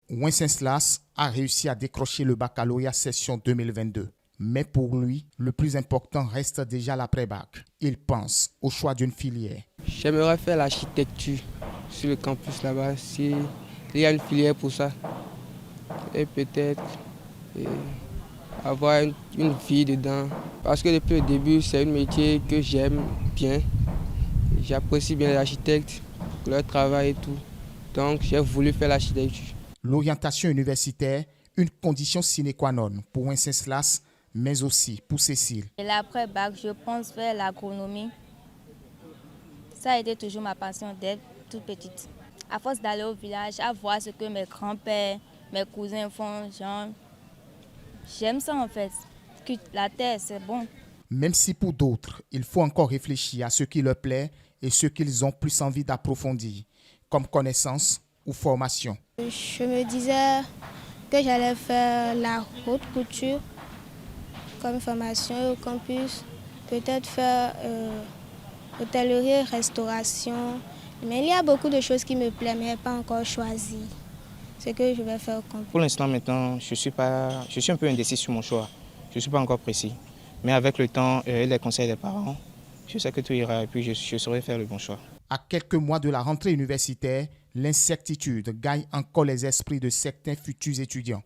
Wenceslas a réussi à décrocher le baccalauréat session 2022. Mais pour lui, le plus important reste déjà l'après-bac. Il pense au choix d'une filière. J'aimerais faire l'architecture sur le campus là-bas, s'il y a une filière pour ça. Et peut-être avoir une vie dedans. Parce que depuis le début, c'est un métier que j'aime bien. J'apprécie bien les architectes, leur travail et tout. Donc j'ai voulu faire l'architecture. L'orientation universitaire, une condition sine qua non pour Wenceslas, mais aussi pour Cécile. Et l'après-bac, je pense faire l'agronomie. Ça a été toujours ma passion dès toute petite. À force d'aller au village, à voir ce que mes grands-pères, mes cousins font, genre, j'aime ça en fait. Que la terre, c'est bon. Même si pour d'autres, il faut encore réfléchir à ce qui leur plaît et ce qu'ils ont plus envie d'approfondir, comme connaissance ou formation. Je me disais que j'allais faire la haute couture comme formation au campus, peut-être faire hôtellerie, restauration. Mais il y a beaucoup de choses qui me plaisent, mais je n'ai pas encore choisi ce que je vais faire au campus. Pour l'instant, maintenant, je suis un peu indécis sur mon choix. Je ne suis pas encore précis. Mais avec le temps et les conseils des parents, je sais que tout ira et puis je saurai faire le bon choix. À quelques mois de la rentrée universitaire, l'incertitude gagne encore les esprits de certains futurs étudiants.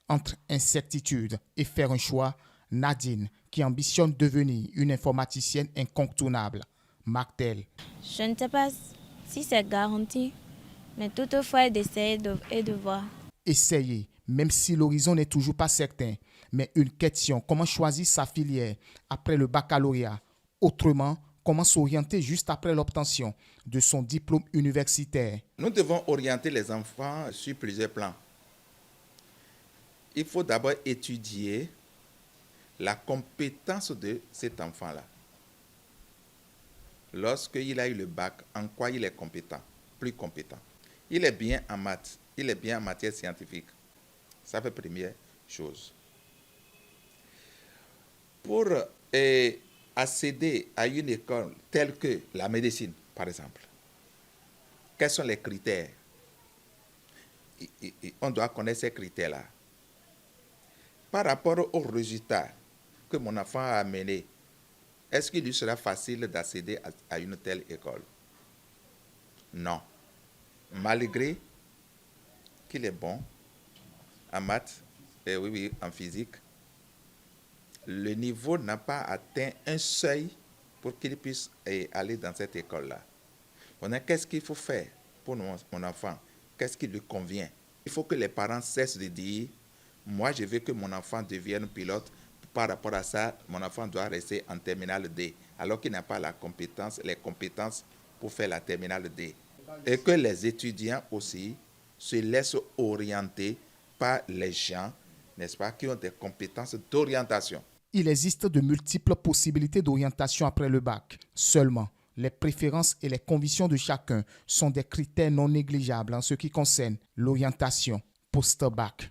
Entre incertitude et faire un choix, Nadine, qui ambitionne devenir une informaticienne incontournable, martèle. Je ne sais pas si c'est garanti, mais toutefois d'essayer et de voir. Essayer, même si l'horizon n'est toujours pas certain, mais une question, comment choisir sa filière après le baccalauréat? Autrement, comment s'orienter juste après l'obtention de son diplôme universitaire? Nous devons orienter les enfants sur plusieurs plans. Il faut d'abord étudier la compétence de cet enfant-là. Lorsqu'il a eu le bac, en quoi il est compétent, plus compétent. Il est bien en maths, il est bien en matière scientifique. Ça fait première chose. Pour accéder à une école telle que la médecine, par exemple, quels sont les critères? On doit connaître ces critères-là. Par rapport aux résultats que mon enfant a amenés, est-ce qu'il lui sera facile d'accéder à une telle école? Non. Malgré qu'il est bon en maths, et oui, en physique, le niveau n'a pas atteint un seuil pour qu'il puisse aller dans cette école-là. Qu'est-ce qu'il faut faire pour mon enfant? Qu'est-ce qui lui convient? Il faut que les parents cessent de dire « Moi, je veux que mon enfant devienne pilote. Par rapport à ça, mon enfant doit rester en terminale D. » alors qu'il n'a pas les compétences pour faire la terminale D. Et que les étudiants aussi se laissent orienter par les gens, n'est-ce pas, qui ont des compétences d'orientation. Il existe de multiples possibilités d'orientation après le bac. Seulement, les préférences et les convictions de chacun sont des critères non négligeables en ce qui concerne l'orientation post-bac.